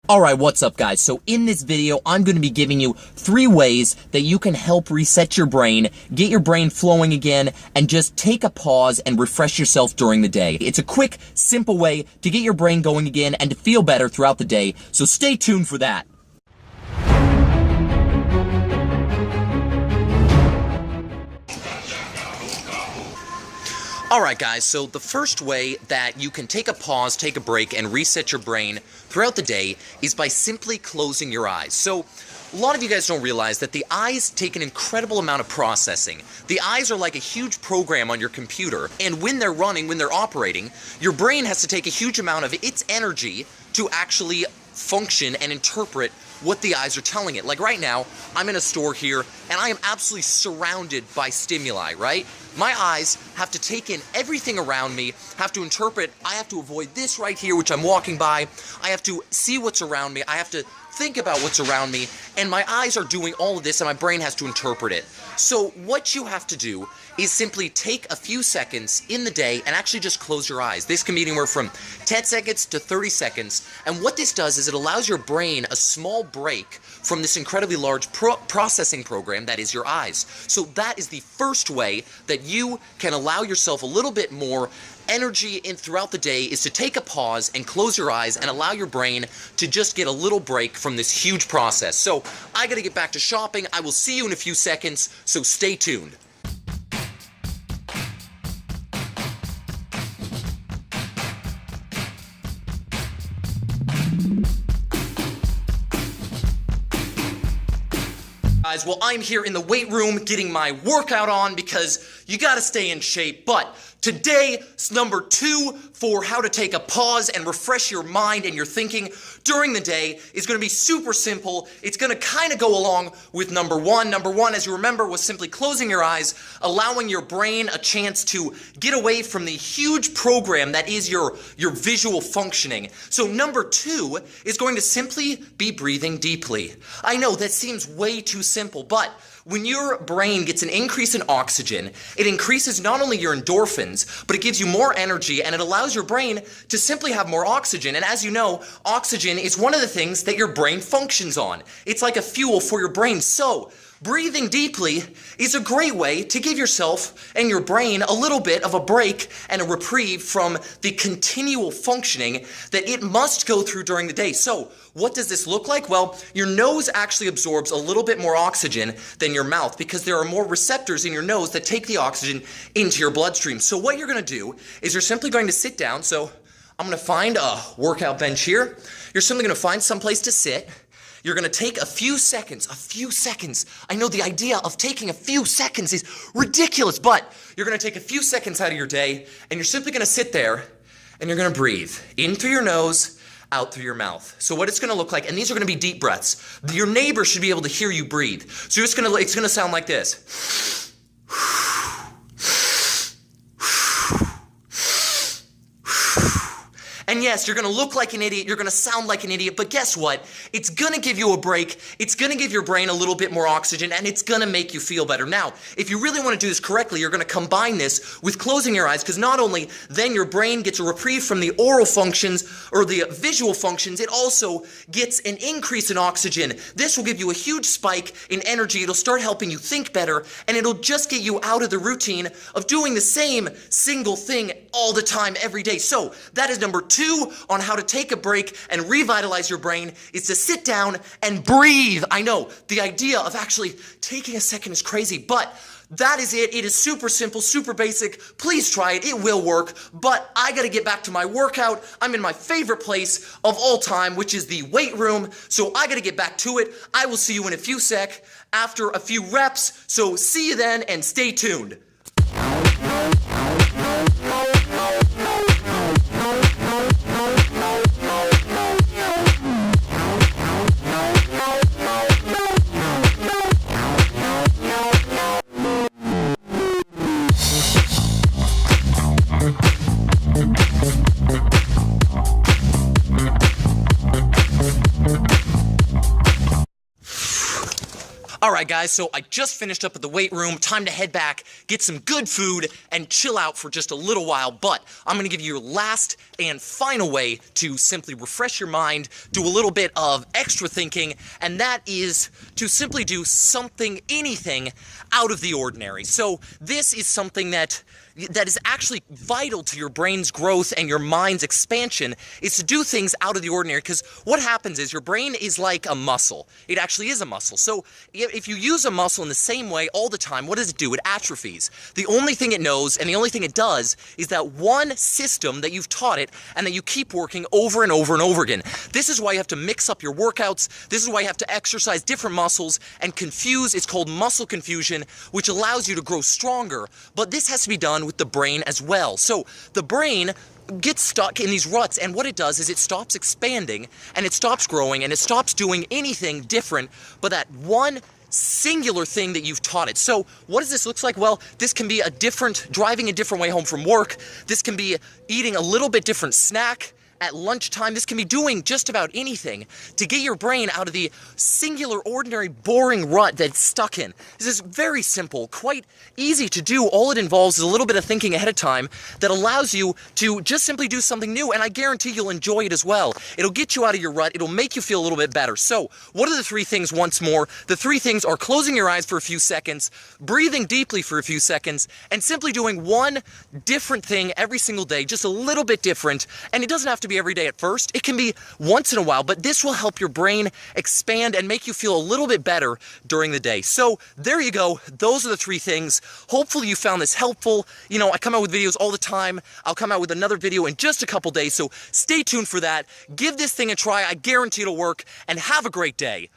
Alright, what's up guys? So in this video, I'm going to be giving you 3 ways that you can help reset your brain, get your brain flowing again, and just take a pause and refresh yourself during the day. It's a quick, simple way to get your brain going again and to feel better throughout the day, so stay tuned for that. Alright guys, so the first way that you can take a pause, take a break, and reset your brain throughout the day is by simply closing your eyes. So, a lot of you guys don't realize that the eyes take an incredible amount of processing. The eyes are like a huge program on your computer, and when they're running, when they're operating, your brain has to take a huge amount of its energy to actually function and interpret what the eyes are telling it. Like right now, I'm in a store here, and I am absolutely surrounded by stimuli, right? My eyes have to take in everything around me, have to interpret, I have to avoid this right here, which I'm walking by, I have to see what's around me, I have to think about what's around me, and my eyes are doing all of this, and my brain has to interpret it. So what you have to do is simply take a few seconds in the day and actually just close your eyes. This can be anywhere from 10 seconds to 30 seconds, and what this does is it allows your brain a small break from this incredibly large processing program that is your eyes. So that is the first way that you can allow yourself a little bit more energy in throughout the day, is to take a pause and close your eyes and allow your brain to just get a little break from this huge process. So I gotta get back to shopping. I will see you in a few seconds, so stay tuned. Guys, well, I'm here in the weight room getting my workout on because you gotta stay in shape, but today, number 2 for how to take a pause and refresh your mind and your thinking during the day is going to be super simple. It's going to kind of go along with number 1. Number 1, as you remember, was simply closing your eyes, allowing your brain a chance to get away from the huge program that is your visual functioning. So number 2 is going to simply be breathing deeply. I know that seems way too simple, but when your brain gets an increase in oxygen, it increases not only your endorphins, but it gives you more energy and it allows your brain to simply have more oxygen. And as you know, oxygen is one of the things that your brain functions on. It's like a fuel for your brain. So, breathing deeply is a great way to give yourself and your brain a little bit of a break and a reprieve from the continual functioning that it must go through during the day. So, what does this look like? Well, your nose actually absorbs a little bit more oxygen than your mouth because there are more receptors in your nose that take the oxygen into your bloodstream. So what you're going to do is you're simply going to sit down. So I'm going to find a workout bench here. You're simply going to find someplace to sit. You're going to take a few seconds. I know the idea of taking a few seconds is ridiculous, but you're going to take a few seconds out of your day and you're simply going to sit there and you're going to breathe in through your nose, out through your mouth. So what it's going to look like, and these are going to be deep breaths. Your neighbor should be able to hear you breathe. So it's going to sound like this. And yes, you're going to look like an idiot, you're going to sound like an idiot, but guess what? It's going to give you a break, it's going to give your brain a little bit more oxygen, and it's going to make you feel better. Now, if you really want to do this correctly, you're going to combine this with closing your eyes, because not only then your brain gets a reprieve from the oral functions or the visual functions, it also gets an increase in oxygen. This will give you a huge spike in energy, it'll start helping you think better, and it'll just get you out of the routine of doing the same single thing all the time, every day. So, that is number 2 on how to take a break and revitalize your brain, is to sit down and breathe. I know, the idea of actually taking a second is crazy, but that is it. It is super simple, super basic. Please try it. It will work. But I got to get back to my workout. I'm in my favorite place of all time, which is the weight room. So I got to get back to it. I will see you in a few sec after a few reps. So see you then and stay tuned. Alright guys, so I just finished up at the weight room. Time to head back, get some good food, and chill out for just a little while. But I'm going to give you your last and final way to simply refresh your mind, do a little bit of extra thinking, and that is to simply do something, anything, out of the ordinary. So this is something that is actually vital to your brain's growth and your mind's expansion, is to do things out of the ordinary, because what happens is your brain is like a muscle. It actually is a muscle. So if you use a muscle in the same way all the time, what does it do? It atrophies. The only thing it knows and the only thing it does is that one system that you've taught it and that you keep working over and over and over again. This is why you have to mix up your workouts. This is why you have to exercise different muscles and confuse. It's called muscle confusion, which allows you to grow stronger. But this has to be done with the brain as well. So the brain gets stuck in these ruts, and what it does is it stops expanding and it stops growing and it stops doing anything different but that one singular thing that you've taught it. So what does this look like? Well, this can be driving a different way home from work. This can be eating a little bit different snack at lunchtime. This can be doing just about anything to get your brain out of the singular, ordinary, boring rut that it's stuck in. This is very simple, quite easy to do. All it involves is a little bit of thinking ahead of time that allows you to just simply do something new, and I guarantee you'll enjoy it as well. It'll get you out of your rut. It'll make you feel a little bit better. So, what are the three things once more? The three things are closing your eyes for a few seconds, breathing deeply for a few seconds, and simply doing one different thing every single day, just a little bit different, and it doesn't have to be every day at first. It can be once in a while, but this will help your brain expand and make you feel a little bit better during the day. So there you go. Those are the three things. Hopefully you found this helpful. You know, I come out with videos all the time. I'll come out with another video in just a couple days, so stay tuned for that. Give this thing a try. I guarantee it'll work, and have a great day.